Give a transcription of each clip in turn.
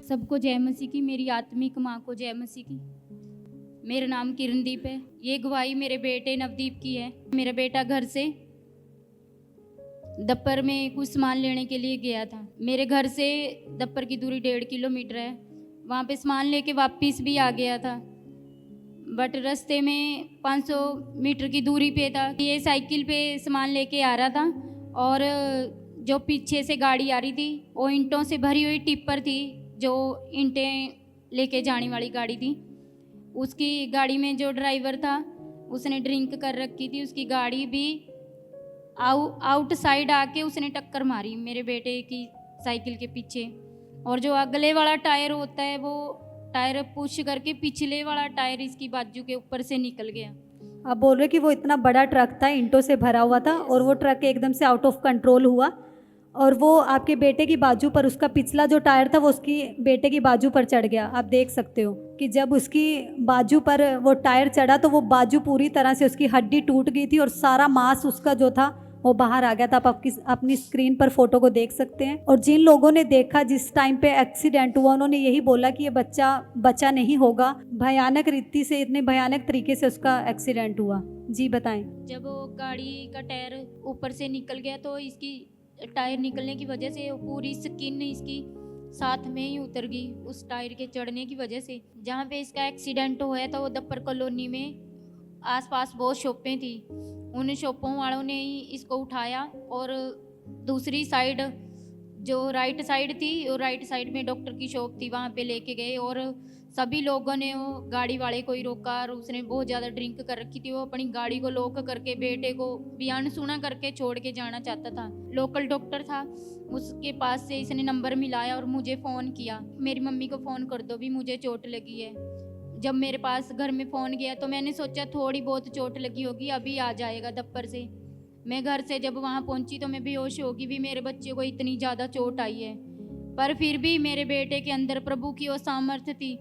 सबको जय मसीह की, मेरी आत्मिक माँ को जय मसीह की। मेरा नाम किरणदीप है। ये गवाही मेरे बेटे नवदीप की है। मेरा बेटा घर से दप्पर में कुछ सामान लेने के लिए गया था। मेरे घर से दप्पर की दूरी 1.5 किलोमीटर है। वहाँ पे सामान लेके वापस भी आ गया था, बट रास्ते में 500 मीटर की दूरी पे था। ये साइकिल पे सामान लेके आ रहा था और जो पीछे से गाड़ी आ रही थी वो ईंटों से भरी हुई टिप्पर थी, जो ईंटें लेके जाने वाली गाड़ी थी। उसकी गाड़ी में जो ड्राइवर था उसने ड्रिंक कर रखी थी। उसकी गाड़ी भी आउटसाइड आके उसने टक्कर मारी मेरे बेटे की साइकिल के पीछे, और जो अगले वाला टायर होता है वो टायर पुश करके पिछले वाला टायर इसकी बाजू के ऊपर से निकल गया। आप बोल रहे कि वो इतना बड़ा ट्रक था, ईंटों से भरा हुआ था, और वो ट्रक एकदम से आउट ऑफ कंट्रोल हुआ और वो आपके बेटे की बाजू पर, उसका पिछला जो टायर था वो उसकी बेटे की बाजू पर चढ़ गया। आप देख सकते हो कि जब उसकी बाजू पर वो टायर चढ़ा तो वो बाजू पूरी तरह से, उसकी हड्डी टूट गई थी और सारा मांस उसका जो था वो बाहर आ गया था। आप अपनी स्क्रीन पर फोटो को देख सकते हैं। और जिन लोगों ने देखा जिस टाइम पे एक्सीडेंट हुआ, उन्होंने यही बोला कि ये बच्चा बचा नहीं होगा। भयानक रीति से, इतने भयानक तरीके से उसका एक्सीडेंट हुआ। जी बताएं। जब वो गाड़ी का टायर ऊपर से निकल गया तो इसकी टायर निकलने की वजह से पूरी स्किन इसकी साथ में ही उतर गई उस टायर के चढ़ने की वजह से। जहाँ पे इसका एक्सीडेंट हुआ था वो दप्पर कॉलोनी में आसपास बहुत शॉपें थी। उन शॉपों वालों ने ही इसको उठाया और दूसरी साइड, जो राइट साइड थी, और राइट साइड में डॉक्टर की शॉप थी, वहाँ पे लेके गए। और सभी लोगों ने वो गाड़ी वाले को ही रोका और उसने बहुत ज़्यादा ड्रिंक कर रखी थी। वो अपनी गाड़ी को लॉक करके बेटे को भी अनसुना करके छोड़ के जाना चाहता था। लोकल डॉक्टर था, उसके पास से इसने नंबर मिलाया और मुझे फ़ोन किया, मेरी मम्मी को फ़ोन कर दो भी मुझे चोट लगी है। जब मेरे पास घर में फ़ोन गया तो मैंने सोचा थोड़ी बहुत चोट लगी होगी, अभी आ जाएगा दप्पर से। मैं घर से जब वहाँ पहुँची तो मैं बेहोश होगी भी, मेरे बच्चे को इतनी ज़्यादा चोट आई है। पर फिर भी मेरे बेटे के अंदर प्रभु की वो सामर्थ्य थी,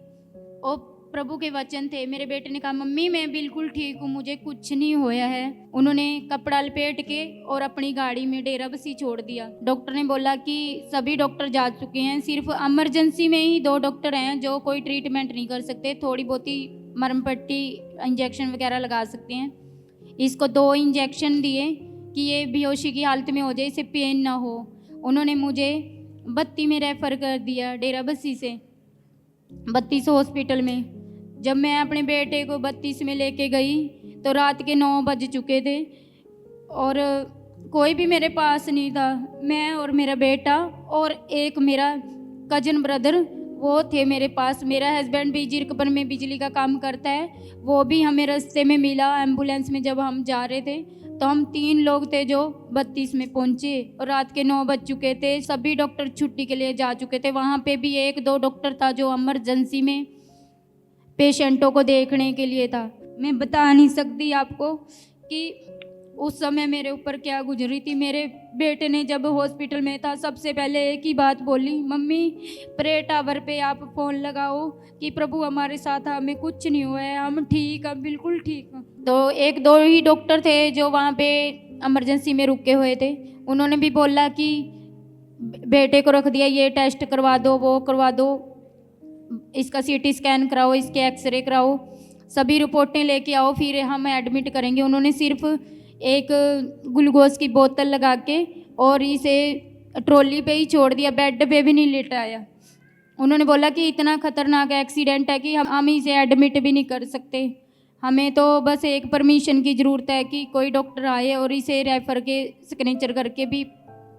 वो प्रभु के वचन थे। मेरे बेटे ने कहा मम्मी मैं बिल्कुल ठीक हूँ, मुझे कुछ नहीं होया है। उन्होंने कपड़ा लपेट के और अपनी गाड़ी में डेरा बसी छोड़ दिया। डॉक्टर ने बोला कि सभी डॉक्टर जा चुके हैं, सिर्फ इमरजेंसी में ही 2 डॉक्टर हैं जो कोई ट्रीटमेंट नहीं कर सकते, थोड़ी बहुत ही मरहम पट्टी इंजेक्शन वगैरह लगा सकते हैं। इसको 2 इंजेक्शन दिए कि ये बेहोशी की हालत में हो जाए, इसे पेन ना हो। उन्होंने मुझे 32 में रेफ़र कर दिया, डेरा बसी से 32 हॉस्पिटल में। जब मैं अपने बेटे को 32 में लेके गई तो रात के 9 बज चुके थे और कोई भी मेरे पास नहीं था। मैं और मेरा बेटा और एक मेरा कजन ब्रदर वो थे मेरे पास। मेरा हस्बैंड भी जीरकपुर में बिजली का काम करता है, वो भी हमें रास्ते में मिला एम्बुलेंस में। जब हम जा रहे थे तो हम 3 लोग थे जो 32 में पहुंचे और रात के 9 बज चुके थे। सभी डॉक्टर छुट्टी के लिए जा चुके थे। वहाँ पे भी 1-2 डॉक्टर था जो इमरजेंसी में पेशेंटों को देखने के लिए था। मैं बता नहीं सकती आपको कि उस समय मेरे ऊपर क्या गुजरी थी। मेरे बेटे ने जब हॉस्पिटल में था सबसे पहले एक ही बात बोली, मम्मी प्रे टावर पे आप फ़ोन लगाओ कि प्रभु हमारे साथ, हमें कुछ नहीं हुआ है, हम ठीक हैं, बिल्कुल ठीक हैं। तो 1-2 ही डॉक्टर थे जो वहाँ पे इमरजेंसी में रुके हुए थे। उन्होंने भी बोला कि बेटे को रख दिया, ये टेस्ट करवा दो, वो करवा दो, इसका CT स्कैन कराओ, इसके एक्सरे कराओ, सभी रिपोर्टें लेके आओ, फिर हम एडमिट करेंगे। उन्होंने सिर्फ एक ग्लूकोज की बोतल लगा के और इसे ट्रॉली पे ही छोड़ दिया, बेड पे भी नहीं लेटाया। उन्होंने बोला कि इतना खतरनाक एक्सीडेंट है कि हम इसे एडमिट भी नहीं कर सकते, हमें तो बस एक परमिशन की ज़रूरत है कि कोई डॉक्टर आए और इसे रेफ़र के सिग्नेचर करके भी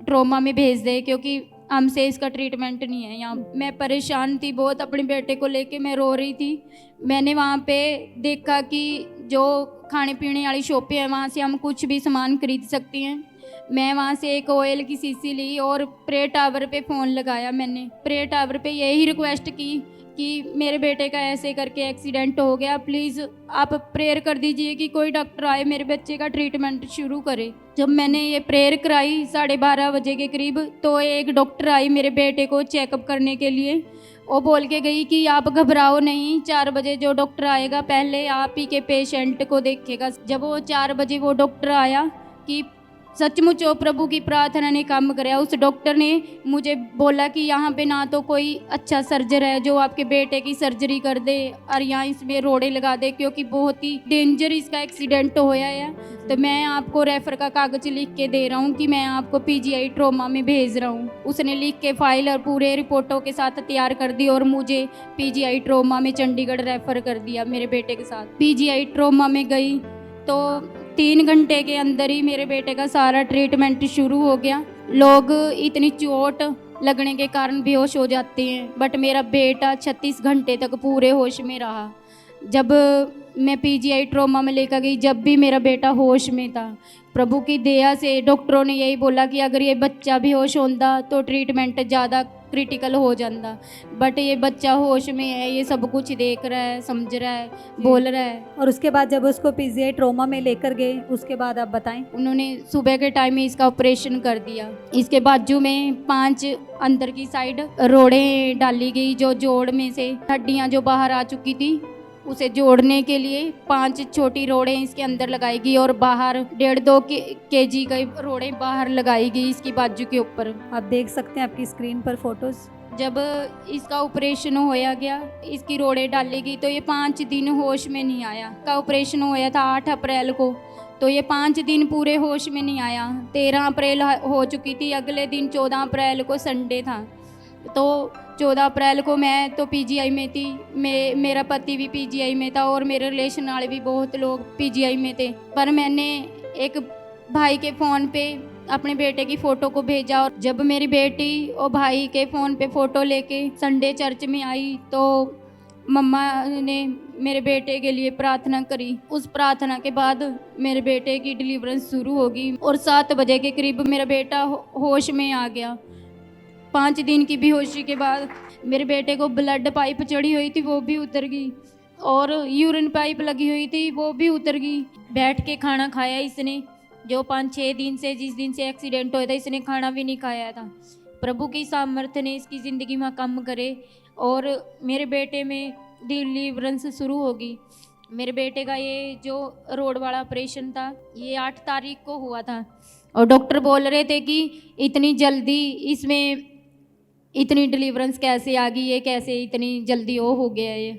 ट्रॉमा में भेज दे, क्योंकि हमसे इसका ट्रीटमेंट नहीं है यहाँ। मैं परेशान थी बहुत अपने बेटे को लेके, मैं रो रही थी। मैंने वहाँ पे देखा कि जो खाने पीने वाली शॉपें हैं वहाँ से हम कुछ भी सामान खरीद सकती हैं। मैं वहाँ से एक ऑयल की शीशी ली और प्रे टावर पे फ़ोन लगाया। मैंने प्रे टावर पे यही रिक्वेस्ट की कि मेरे बेटे का ऐसे करके एक्सीडेंट हो गया, प्लीज़ आप प्रेयर कर दीजिए कि कोई डॉक्टर आए मेरे बच्चे का ट्रीटमेंट शुरू करे। जब मैंने ये प्रेयर कराई 12:30 बजे के करीब, तो एक डॉक्टर आई मेरे बेटे को चेकअप करने के लिए। वो बोल के गई कि आप घबराओ नहीं, 4 बजे जो डॉक्टर आएगा पहले आप ही के पेशेंट को देखेगा। जब वो 4 बजे वो डॉक्टर आया कि सचमुच वो प्रभु की प्रार्थना ने काम कराया। उस डॉक्टर ने मुझे बोला कि यहाँ पे ना तो कोई अच्छा सर्जर है जो आपके बेटे की सर्जरी कर दे और यहाँ इसमें रोड़े लगा दे, क्योंकि बहुत ही डेंजर इसका एक्सीडेंट होया है। तो मैं आपको रेफर का कागज लिख के दे रहा हूँ कि मैं आपको पीजीआई ट्रॉमा में भेज रहा हूँ। उसने लिख के फाइल और पूरे रिपोर्टों के साथ तैयार कर दी और मुझे पीजीआई ट्रॉमा में चंडीगढ़ रेफर कर दिया मेरे बेटे के साथ। पीजीआई ट्रॉमा में गई तो 3 घंटे के अंदर ही मेरे बेटे का सारा ट्रीटमेंट शुरू हो गया। लोग इतनी चोट लगने के कारण बेहोश हो जाते हैं, बट मेरा बेटा 36 घंटे तक पूरे होश में रहा। जब मैं पीजीआई ट्रॉमा में लेकर गई, जब भी मेरा बेटा होश में था, प्रभु की दया से डॉक्टरों ने यही बोला कि अगर ये बच्चा बेहोश होता तो ट्रीटमेंट ज़्यादा क्रिटिकल हो जाता, बट ये बच्चा होश में है, ये सब कुछ देख रहा है, समझ रहा है, बोल रहा है। और उसके बाद जब उसको पीजीआई ट्रॉमा में लेकर गए, उसके बाद आप बताएं। उन्होंने सुबह के टाइम में इसका ऑपरेशन कर दिया। इसके बाजू में 5 अंदर की साइड रोड़े डाली गई, जो जोड़ में से हड्डियां जो बाहर आ चुकी थी उसे जोड़ने के लिए 5 छोटी रोड़े इसके अंदर लगाई गई और बाहर 1.5-2 केजी का रोड़े बाहर लगाई गई इसकी बाजू के ऊपर। आप देख सकते हैं आपकी स्क्रीन पर फोटोज। जब इसका ऑपरेशन होया गया, इसकी रोड़े डाली गई, तो ये 5 दिन होश में नहीं आया। का ऑपरेशन होया था 8 अप्रैल को, तो ये 5 दिन पूरे होश में नहीं आया। 13 अप्रैल हो चुकी थी, अगले दिन 14 अप्रैल को संडे था। तो 14 अप्रैल को मैं तो पीजीआई में थी, मेरा पति भी पीजीआई में था और मेरे रिलेशन वाले भी बहुत लोग पीजीआई में थे। पर मैंने एक भाई के फ़ोन पे अपने बेटे की फ़ोटो को भेजा, और जब मेरी बेटी और भाई के फ़ोन पे फ़ोटो लेके संडे चर्च में आई तो मम्मा ने मेरे बेटे के लिए प्रार्थना करी। उस प्रार्थना के बाद मेरे बेटे की डिलीवरेंस शुरू होगी और 7 बजे के करीब मेरा बेटा होश में आ गया। 5 दिन की बेहोशी के बाद मेरे बेटे को ब्लड पाइप चढ़ी हुई थी, वो भी उतर गई, और यूरिन पाइप लगी हुई थी, वो भी उतर गई। बैठ के खाना खाया इसने, जो 5-6 दिन से, जिस दिन से एक्सीडेंट हुआ था, इसने खाना भी नहीं खाया था। प्रभु की सामर्थ्य ने इसकी ज़िंदगी में काम करे और मेरे बेटे में डिलीवरेंस शुरू होगी। मेरे बेटे का ये जो रोड वाला ऑपरेशन था, ये 8 तारीख को हुआ था, और डॉक्टर बोल रहे थे कि इतनी जल्दी इसमें इतनी डिलीवरेंस कैसे आ गई, ये कैसे इतनी जल्दी वो हो गया ये,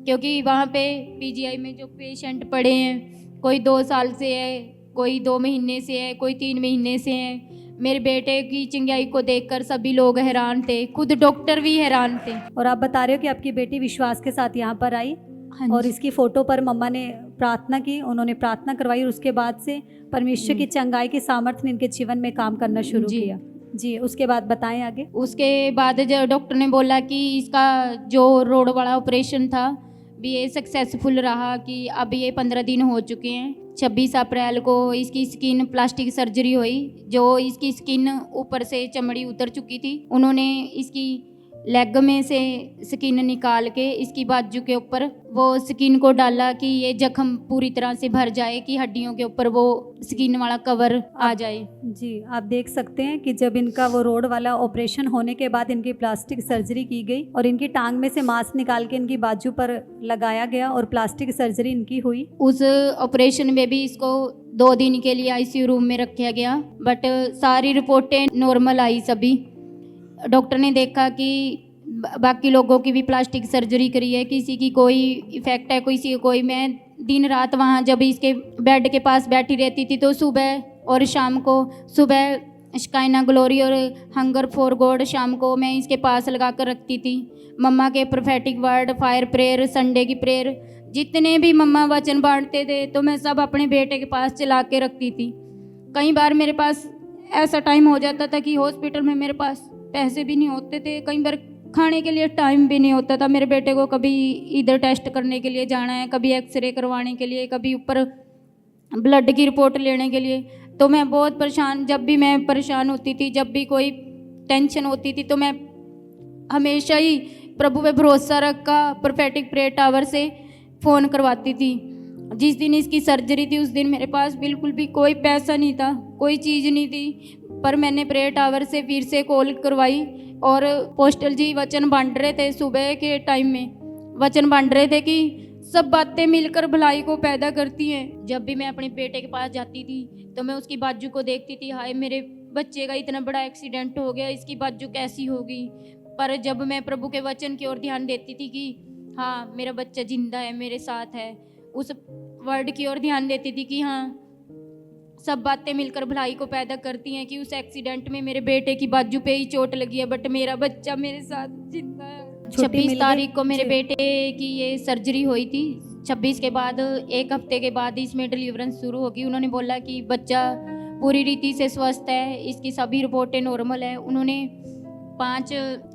क्योंकि वहाँ पे पीजीआई में जो पेशेंट पड़े हैं, कोई 2 साल से है, कोई 2 महीने से है, कोई 3 महीने से है। मेरे बेटे की चिंगाई को देखकर सभी लोग हैरान थे, खुद डॉक्टर भी हैरान थे। और आप बता रहे हो कि आपकी बेटी विश्वास के साथ यहाँ पर आई, हाँ और जी। इसकी फ़ोटो पर मम्मा ने प्रार्थना की, उन्होंने प्रार्थना करवाई, और उसके बाद से परमेश्वर की चंगाई की सामर्थ्य ने इनके जीवन में काम करना शुरू जी। किया। जी, उसके बाद बताएं आगे। उसके बाद जो डॉक्टर ने बोला कि इसका जो रोड वाला ऑपरेशन था भी ये सक्सेसफुल रहा, कि अब ये 15 दिन हो चुके हैं। 26 अप्रैल को इसकी स्किन प्लास्टिक सर्जरी हुई, जो इसकी स्किन ऊपर से चमड़ी उतर चुकी थी। उन्होंने इसकी लेग में से स्किन निकाल के इसकी बाजू के ऊपर वो स्किन को डाला कि ये जख्म पूरी तरह से भर जाए, कि हड्डियों के ऊपर वो स्किन वाला कवर आ जाए। जी, आप देख सकते हैं कि जब इनका वो रोड वाला ऑपरेशन होने के बाद इनकी प्लास्टिक सर्जरी की गई और इनकी टांग में से मांस निकाल के इनकी बाजू पर लगाया गया और प्लास्टिक सर्जरी इनकी हुई। उस ऑपरेशन में भी इसको 2 दिन के लिए आईसीयू रूम में रखा गया, बट सारी रिपोर्टें नॉर्मल आई। सभी डॉक्टर ने देखा कि बाकी लोगों की भी प्लास्टिक सर्जरी करी है, किसी की कोई इफेक्ट है, किसी की कोई। मैं दिन रात वहाँ जब इसके बेड के पास बैठी रहती थी तो सुबह और शाम को, सुबह शकाइना ग्लोरी और हंगर फॉर गॉड शाम को मैं इसके पास लगा कर रखती थी। मम्मा के prophetic word, fire prayer, Sunday की प्रेयर, जितने भी मम्मा वचन बांटते थे तो मैं सब अपने बेटे के पास चला के रखती थी। कई बार मेरे पास ऐसा टाइम हो जाता था कि हॉस्पिटल में मेरे पास पैसे भी नहीं होते थे, कई बार खाने के लिए टाइम भी नहीं होता था मेरे बेटे को। कभी इधर टेस्ट करने के लिए जाना है, कभी एक्सरे करवाने के लिए, कभी ऊपर ब्लड की रिपोर्ट लेने के लिए। तो मैं बहुत परेशान, जब भी मैं परेशान होती थी, जब भी कोई टेंशन होती थी, तो मैं हमेशा ही प्रभु पे भरोसा रखा प्रोफेटिक प्रेयर टावर से फ़ोन करवाती थी। जिस दिन इसकी सर्जरी थी उस दिन मेरे पास बिल्कुल भी कोई पैसा नहीं था, कोई चीज़ नहीं थी, पर मैंने प्रेयर टावर से फिर से कॉल करवाई। और पोस्टल जी वचन बांट रहे थे, सुबह के टाइम में वचन बांट रहे थे कि सब बातें मिलकर भलाई को पैदा करती हैं। जब भी मैं अपने बेटे के पास जाती थी तो मैं उसकी बाजू को देखती थी, हाय मेरे बच्चे का इतना बड़ा एक्सीडेंट हो गया, इसकी बाजू कैसी होगी। पर जब मैं प्रभु के वचन की ओर ध्यान देती थी कि हाँ मेरा बच्चा जिंदा है, मेरे साथ है, उस वर्ड की ओर ध्यान देती थी कि हाँ सब बातें मिलकर भलाई को पैदा करती हैं, कि उस एक्सीडेंट में मेरे बेटे की बाजू पे ही चोट लगी है बट मेरा बच्चा मेरे साथ जिंदा है। छुट्टी मिल 26 गई? तारीख को मेरे जी। बेटे की ये सर्जरी हुई थी। 26 के बाद 1 हफ्ते के बाद इसमें डिलीवरेंस शुरू होगी। उन्होंने बोला कि बच्चा पूरी रीति से स्वस्थ है, इसकी सभी रिपोर्टें नॉर्मल है। उन्होंने 5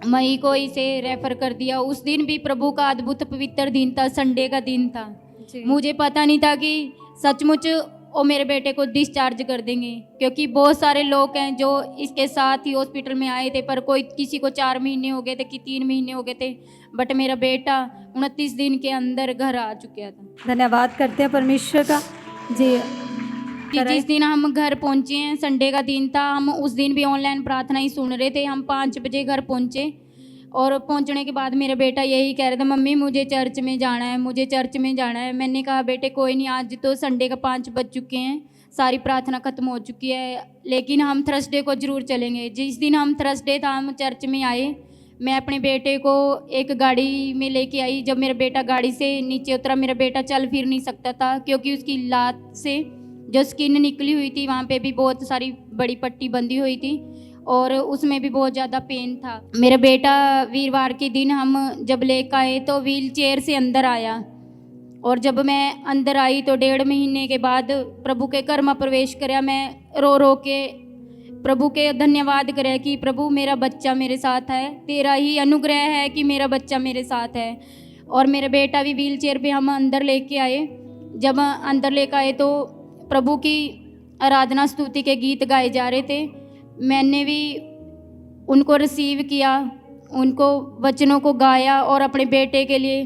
मई को इसे रेफर कर दिया। उस दिन भी प्रभु का अद्भुत पवित्र दिन था, संडे का दिन था। जी। मुझे पता नहीं था कि सचमुच वो मेरे बेटे को डिस्चार्ज कर देंगे, क्योंकि बहुत सारे लोग हैं जो इसके साथ ही हॉस्पिटल में आए थे, पर कोई किसी को 4 महीने हो गए थे, कि 3 महीने हो गए थे, बट मेरा बेटा 29 दिन के अंदर घर आ चुका था। धन्यवाद करते हैं परमेश्वर का। जी कि कराए। जिस दिन हम घर पहुंचे हैं, संडे का दिन था, हम उस दिन भी ऑनलाइन प्रार्थना ही सुन रहे थे। हम 5 बजे घर पहुंचे और पहुंचने के बाद मेरा बेटा यही कह रहा था, मम्मी मुझे चर्च में जाना है, मुझे चर्च में जाना है। मैंने कहा बेटे कोई नहीं, आज तो संडे का 5 बज चुके हैं, सारी प्रार्थना खत्म हो चुकी है, लेकिन हम थर्सडे को जरूर चलेंगे। जिस दिन हम थर्सडे था, हम चर्च में आए। मैं अपने बेटे को एक गाड़ी में लेके आई। जब मेरा बेटा गाड़ी से नीचे उतरा, मेरा बेटा चल फिर नहीं सकता था, क्योंकि उसकी लात से जो स्किन निकली हुई थी वहाँ पे भी बहुत सारी बड़ी पट्टी बंधी हुई थी और उसमें भी बहुत ज़्यादा पेन था। मेरा बेटा वीरवार के दिन हम जब लेकर आए तो व्हील चेयर से अंदर आया, और जब मैं अंदर आई तो 1.5 महीने के बाद प्रभु के घर में प्रवेश कराया। मैं रो रो के प्रभु के धन्यवाद करे कि प्रभु मेरा बच्चा मेरे साथ है, तेरा ही अनुग्रह है कि मेरा बच्चा मेरे साथ है। और मेरा बेटा भी व्हील चेयर पे हम अंदर लेके आए। जब अंदर लेकर आए तो प्रभु की आराधना स्तुति के गीत गाए जा रहे थे। मैंने भी उनको रिसीव किया, उनको वचनों को गाया और अपने बेटे के लिए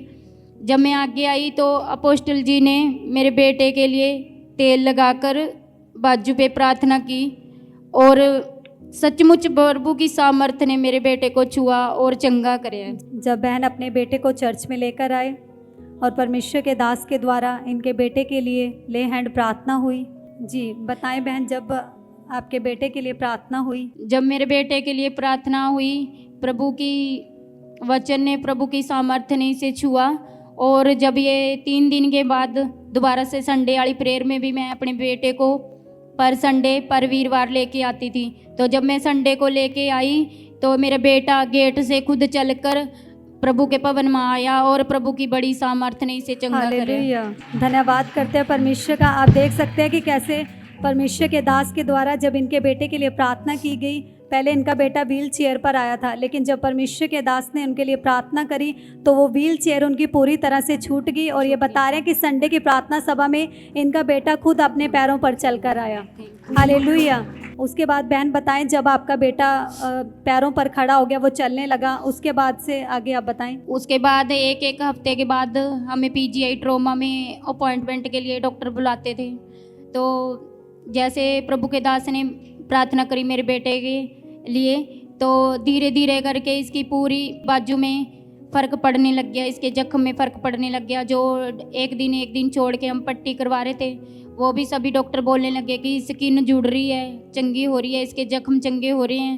जब मैं आगे आई तो अपोस्टल जी ने मेरे बेटे के लिए तेल लगाकर बाजू पे प्रार्थना की और सचमुच प्रभु की सामर्थ्य ने मेरे बेटे को छुआ और चंगा कराया। जब बहन अपने बेटे को चर्च में लेकर आए और परमेश्वर के दास के द्वारा इनके बेटे के लिए ले हैंड प्रार्थना हुई। जी बताएं बहन, जब आपके बेटे के लिए प्रार्थना हुई। जब मेरे बेटे के लिए प्रार्थना हुई, प्रभु की वचन ने, प्रभु की सामर्थ्य ने इसे छुआ। और जब ये 3 दिन के बाद दोबारा से संडे वाली प्रेयर में भी मैं अपने बेटे को पर संडे पर वीरवार लेके आती थी। तो जब मैं संडे को लेके आई तो मेरा बेटा गेट से खुद चलकर प्रभु के भवन में आया और प्रभु की बड़ी सामर्थ्य ने इसे चंगा कराया। हालेलुया। धन्यवाद करते हैं परमेश्वर का। आप देख सकते हैं कि कैसे परमेश्वर के दास के द्वारा जब इनके बेटे के लिए प्रार्थना की गई, पहले इनका बेटा व्हील चेयर पर आया था, लेकिन जब परमेश्वर के दास ने उनके लिए प्रार्थना करी तो वो व्हील चेयर उनकी पूरी तरह से छूट गई। और ये बता रहे हैं कि संडे की प्रार्थना सभा में इनका बेटा खुद अपने पैरों पर चलकर आया। हालेलुया। उसके बाद बहन बताएं, जब आपका बेटा पैरों पर खड़ा हो गया, वो चलने लगा, उसके बाद से आगे आप बताएं। उसके बाद एक हफ्ते के बाद हमें पीजीआई ट्रॉमा में अपॉइंटमेंट के लिए डॉक्टर बुलाते थे। तो जैसे प्रभु के दास ने प्रार्थना करी मेरे बेटे के लिए, तो धीरे धीरे करके इसकी पूरी बाजू में फ़र्क पड़ने लग गया, इसके जख्म में फ़र्क पड़ने लग गया। जो एक दिन छोड़ के हम पट्टी करवा रहे थे, वो भी सभी डॉक्टर बोलने लगे कि स्किन जुड़ रही है, चंगी हो रही है, इसके जख्म चंगे हो रहे हैं।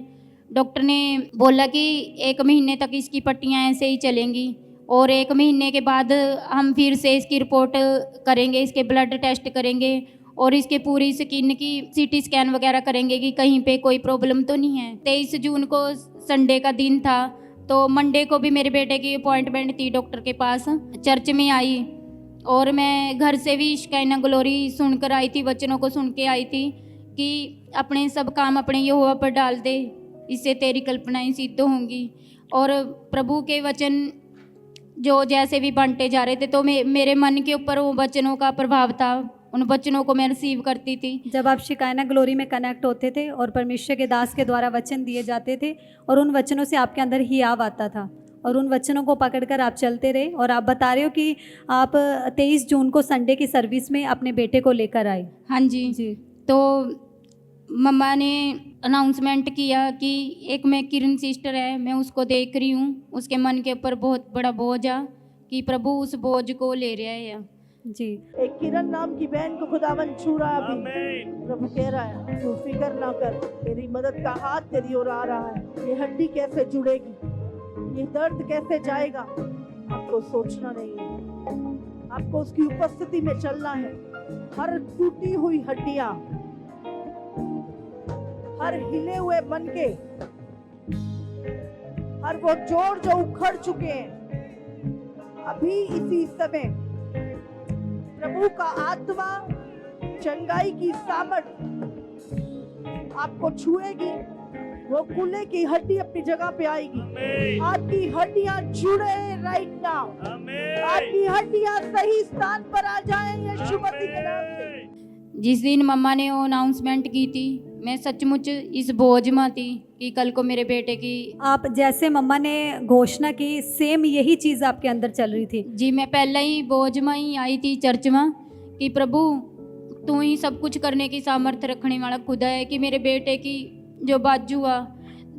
डॉक्टर ने बोला कि 1 महीने तक इसकी पट्टियाँ ऐसे ही चलेंगी और 1 महीने के बाद हम फिर से इसकी रिपोर्ट करेंगे, इसके ब्लड टेस्ट करेंगे और इसके पूरी स्किन की सीटी स्कैन वगैरह करेंगे कि कहीं पे कोई प्रॉब्लम तो नहीं है। 23 जून को संडे का दिन था, तो मंडे को भी मेरे बेटे की अपॉइंटमेंट थी डॉक्टर के पास। चर्च में आई और मैं घर से भी शिकायना ग्लोरी सुनकर आई थी, वचनों को सुन के आई थी कि अपने सब काम अपने यहोवा पर डाल दे, इससे तेरी कल्पनाएं सिद्ध होंगी। और प्रभु के वचन जो जैसे भी बांटे जा रहे थे, तो मेरे मन के ऊपर वो वचनों का प्रभाव था, उन वचनों को मैं रिसीव करती थी। जब आप शिकायना ग्लोरी में कनेक्ट होते थे और परमेश्वर के दास के द्वारा वचन दिए जाते थे और उन वचनों से आपके अंदर हियाव आता था और उन वचनों को पकड़कर आप चलते रहे। और आप बता रहे हो कि आप 23 जून को संडे की सर्विस में अपने बेटे को लेकर आए। हाँ जी जी। तो मम्मा ने अनाउंसमेंट किया कि एक मैं किरण सिस्टर है, मैं उसको देख रही हूँ, उसके मन के ऊपर बहुत बड़ा बोझ आ, कि प्रभु उस बोझ को ले रहा है। जी। एक किरण नाम की बहन को खुदावन छू रहा है अभी। आमीन। प्रभु कह रहा है तू फिक्र ना कर, तेरी मदद का हाथ तेरी ओर आ रहा है। ये हड्डी कैसे जुड़ेगी, ये दर्द कैसे जाएगा, आपको सोचना नहीं है, आपको उसकी उपस्थिति में चलना है। हर टूटी हुई हड्डियां, हर हिले हुए मनके, हर वो जोड़ जो उखड़ चुके हैं, अभी इसी समय प्रभु का आत्मा चंगाई की सामर्थ आपको छुएगी। वो कूल्हे की हड्डी अपनी जगह पे आएगी। आमीन। आपकी हड्डियां जुड़े राइट नाउ, आमीन। आपकी हड्डियां सही स्थान पर आ जाएं यीशु मसीह के नाम से। जिस दिन मम्मा ने वो अनाउंसमेंट की थी, मैं सचमुच इस बोझ में थी कि कल को मेरे बेटे की। आप जैसे मम्मा ने घोषणा की, सेम यही चीज़ आपके अंदर चल रही थी। जी, मैं पहले ही बोझ में ही आई थी चर्च में कि प्रभु तू ही सब कुछ करने की सामर्थ्य रखने वाला खुदा है। कि मेरे बेटे की जो बाजू हुआ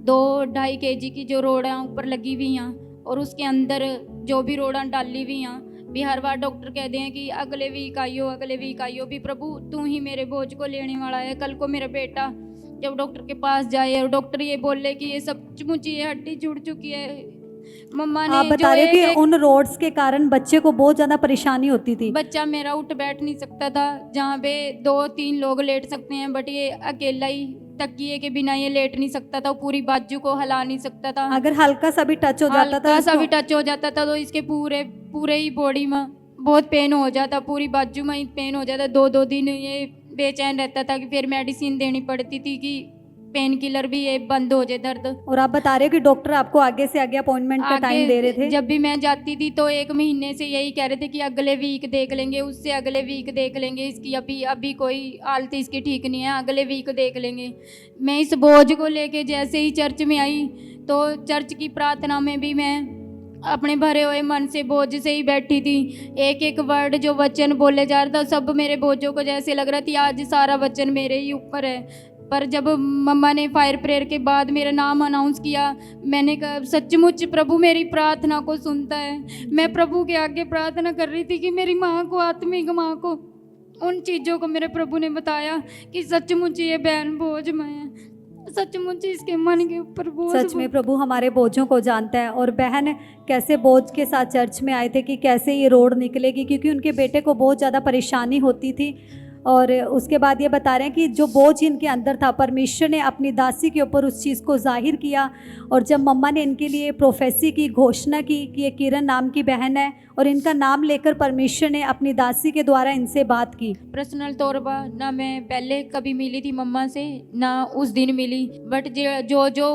2-2.5 kg की जो रोड़ा ऊपर लगी हुई हैं और उसके अंदर जो भी रोड़ा डाली हुई हैं, भी हर बार डॉक्टर कहते हैं कि अगले वीक आइयो, अगले वीक आइयो। भी प्रभु तू ही मेरे बोझ को लेने वाला है। कल को मेरा बेटा जब डॉक्टर के पास जाए और डॉक्टर ये बोले कि ये सचमुच ये हड्डी जुड़ चुकी है। मम्मा ने आप बता रहे हो कि उन रोड्स के कारण बच्चे को बहुत ज़्यादा परेशानी होती थी। बच्चा मेरा उठ बैठ नहीं सकता था, जहाँ पे 2-3 लोग लेट सकते हैं, बट ये अकेला ही तकिए के बिना ये लेट नहीं सकता था, पूरी बाजू को हिला नहीं सकता था। अगर हल्का सा भी टच हो जाता था, हल्का सा भी इसको- टच हो जाता था तो इसके पूरे ही बॉडी में बहुत पेन हो जाता, पूरी बाजू में ही पेन हो जाता। 2-2 दिन ये बेचैन रहता था कि फिर मेडिसिन देनी पड़ती थी कि पेन किलर भी ये बंद हो जाए दर्द। और आप बता रहे हो कि डॉक्टर आपको आगे से आगे अपॉइंटमेंट का टाइम दे रहे थे। जब भी मैं जाती थी तो 1 महीने से यही कह रहे थे कि अगले वीक देख लेंगे, उससे अगले वीक देख लेंगे, इसकी अभी कोई हालत इसकी ठीक नहीं है, अगले वीक देख लेंगे। मैं इस बोझ को लेके जैसे ही चर्च में आई तो चर्च की प्रार्थना में भी मैं अपने भरे हुए मन से बोझ से ही बैठी थी। एक वर्ड जो वचन बोले जा रहा था सब मेरे बोझों को जैसे लग रहा था आज सारा वचन मेरे ही ऊपर है। पर जब मम्मा ने फायर प्रेयर के बाद मेरा नाम अनाउंस किया, मैंने कहा सचमुच प्रभु मेरी प्रार्थना को सुनता है। मैं प्रभु के आगे प्रार्थना कर रही थी कि मेरी माँ को, आत्मिक माँ को, उन चीज़ों को मेरे प्रभु ने बताया कि सचमुच ये बहन बोझ में है, सचमुच इसके मन के ऊपर बोझ। सच में प्रभु हमारे बोझों को जानता है। और बहन कैसे बोझ के साथ चर्च में आए थे कि कैसे ये रोड निकलेगी, क्योंकि उनके बेटे को बहुत ज़्यादा परेशानी होती थी। और उसके बाद ये बता रहे हैं कि जो बोझ इनके अंदर था, परमेश्वर ने अपनी दासी के ऊपर उस चीज़ को जाहिर किया। और जब मम्मा ने इनके लिए प्रोफेसी की घोषणा की कि ये किरण नाम की बहन है, और इनका नाम लेकर परमेश्वर ने अपनी दासी के द्वारा इनसे बात की। पर्सनल तौर पर ना मैं पहले कभी मिली थी मम्मा से, ना उस दिन मिली, बट जो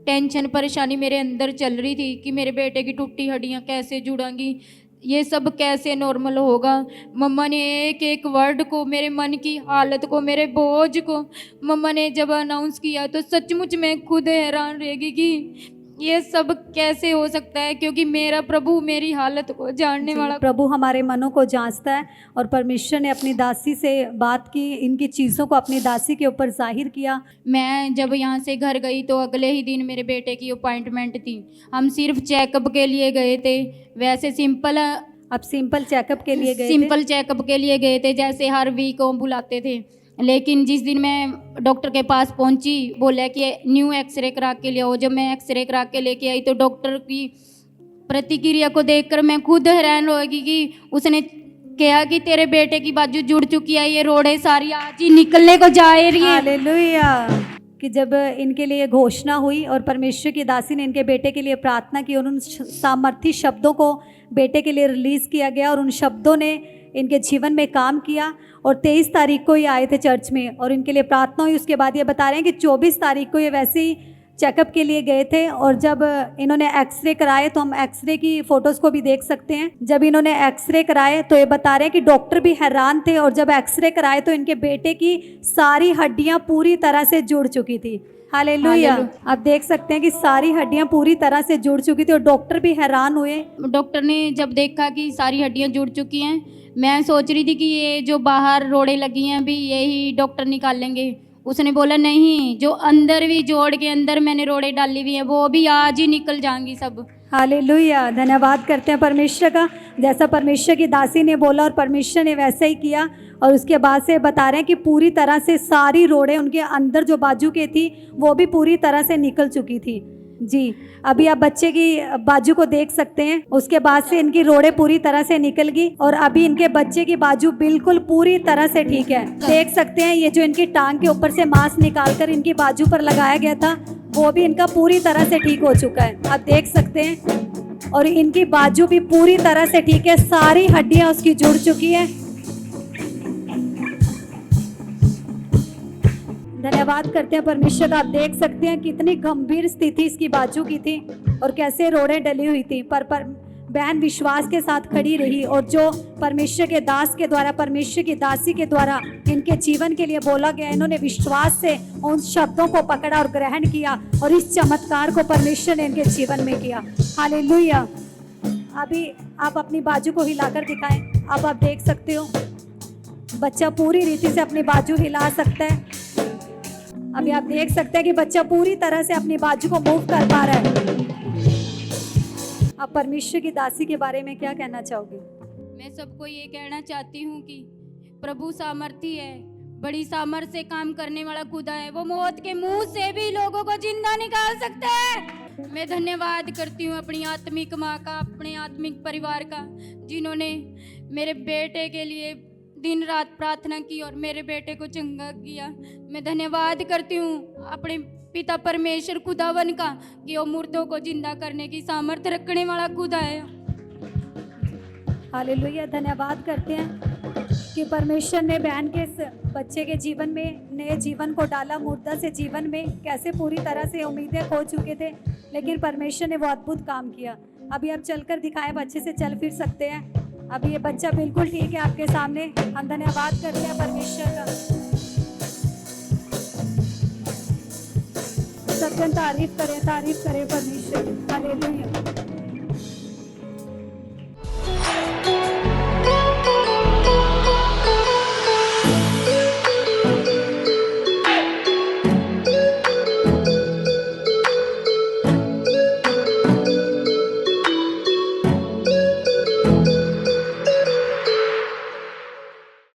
टेंशन परेशानी मेरे अंदर चल रही थी कि मेरे बेटे की टूटी हड्डियाँ कैसे जुड़ेंगी, ये सब कैसे नॉर्मल होगा। मम्मा ने एक वर्ड को, मेरे मन की हालत को, मेरे बोझ को मम्मा ने जब अनाउंस किया तो सचमुच मैं खुद हैरान रह गई कि ये सब कैसे हो सकता है, क्योंकि मेरा प्रभु मेरी हालत को जानने वाला। प्रभु हमारे मनों को जांचता है। और परमेश्वर ने अपनी दासी से बात की, इनकी चीज़ों को अपनी दासी के ऊपर जाहिर किया। मैं जब यहाँ से घर गई तो अगले ही दिन मेरे बेटे की अपॉइंटमेंट थी। हम सिर्फ चेकअप के लिए गए थे, वैसे सिंपल, आप सिंपल चेकअप के लिए गए थे? सिंपल चेकअप के लिए गए थे, जैसे हर वीक को बुलाते थे। लेकिन जिस दिन मैं डॉक्टर के पास पहुंची, बोला कि न्यू एक्सरे करा के ले आओ। जब मैं एक्सरे करा के लेके आई तो डॉक्टर की प्रतिक्रिया को देखकर मैं खुद हैरान हो गई कि उसने कहा कि तेरे बेटे की बाजू जुड़ चुकी है, ये रोड़े सारी आज ही निकलने को जा रही है। हालेलुया। कि जब इनके लिए घोषणा हुई और परमेश्वर की दासी ने इनके बेटे के लिए प्रार्थना की और उन सामर्थी शब्दों को बेटे के लिए रिलीज़ किया गया और उन शब्दों ने इनके जीवन में काम किया। और 23 तारीख को ये आए थे चर्च में और इनके लिए प्रार्थना हुई। उसके बाद ये बता रहे हैं कि 24 तारीख को ये वैसे ही चेकअप के लिए गए थे। और जब इन्होंने एक्सरे कराए, तो हम एक्सरे की फ़ोटोज़ को भी देख सकते हैं। जब इन्होंने एक्सरे कराए तो ये बता रहे हैं कि डॉक्टर भी हैरान थे। और जब एक्सरे कराए तो इनके बेटे की सारी हड्डियां पूरी तरह से जुड़ चुकी थी। हालेलुया। आप देख सकते हैं कि सारी हड्डियां पूरी तरह से जुड़ चुकी थी और डॉक्टर भी हैरान हुए। डॉक्टर ने जब देखा कि सारी हड्डियां जुड़ चुकी हैं, मैं सोच रही थी कि ये जो बाहर रोड़े लगी हैं अभी यही डॉक्टर निकाल लेंगे। उसने बोला नहीं, जो अंदर भी जोड़ के अंदर मैंने रोड़े डाली हुई हैं वो भी आज ही निकल जाएंगी सब। हालेलुया, धन्यवाद करते हैं परमेश्वर का। जैसा परमेश्वर की दासी ने बोला और परमेश्वर ने वैसे ही किया। और उसके बाद से बता रहे हैं कि पूरी तरह से सारी रोड़ें उनके अंदर जो बाजू के थी वो भी पूरी तरह से निकल चुकी थी। जी, अभी आप बच्चे की बाजू को देख सकते हैं। उसके बाद से इनकी रोड़ें पूरी तरह से निकल गई और अभी इनके बच्चे की बाजू बिल्कुल पूरी तरह से ठीक है। देख सकते हैं ये जो इनकी टांग के ऊपर से मांस निकाल कर इनकी बाजू पर लगाया गया था वो भी इनका पूरी तरह से ठीक हो चुका है, आप देख सकते हैं। और इनकी बाजू भी पूरी तरह से ठीक है, सारी हड्डियां उसकी जुड़ चुकी है। धन्यवाद करते हैं परमेश्वर का। आप देख सकते हैं कितनी गंभीर स्थिति इसकी बाजू की थी और कैसे रोड़ें डली हुई थी, पर बहन विश्वास के साथ खड़ी रही और जो परमेश्वर के दास के द्वारा, परमेश्वर की दासी के द्वारा इनके जीवन के लिए बोला गया, इन्होंने विश्वास से उन शब्दों को पकड़ा और ग्रहण किया और इस चमत्कार को परमेश्वर ने इनके जीवन में किया। हालेलुया। अभी आप अपनी बाजू को हिलाकर दिखाएं। अब आप देख सकते हो बच्चा पूरी रीति से अपनी बाजू हिला सकता है। अभी आप देख सकते हैं कि बच्चा पूरी तरह से अपनी बाजू को मूव कर पा रहा है। आप परमेश्वर की दासी के बारे में क्या कहना चाहोगे? मैं सबको ये कहना चाहती हूँ कि प्रभु सामर्थी है, बड़ी सामर्थ से काम करने वाला खुदा है। वो मौत के मुंह से भी लोगों को जिंदा निकाल सकता है। मैं धन्यवाद करती हूँ अपनी आत्मिक माँ का, अपने आत्मिक परिवार का, जिन्होंने मेरे बेटे के लिए दिन रात प्रार्थना की और मेरे बेटे को चंगा किया। मैं धन्यवाद करती हूँ अपने पिता परमेश्वर खुदावन का कि वो मुर्दों को जिंदा करने की सामर्थ्य रखने वाला खुदा है। हालेलुया। धन्यवाद करते हैं कि परमेश्वर ने बहन के इस बच्चे के जीवन में नए जीवन को डाला। मुर्दा से जीवन में कैसे पूरी तरह से उम्मीदें खो चुके थे, लेकिन परमेश्वर ने वो अद्भुत काम किया। अभी आप चलकर दिखाएं, बच्चे से चल फिर सकते हैं। अभी ये बच्चा बिल्कुल ठीक है आपके सामने। हम धन्यवाद करते हैं परमेश्वर का। सब जन तारीफ करें परमेश्वर। हालेलुया।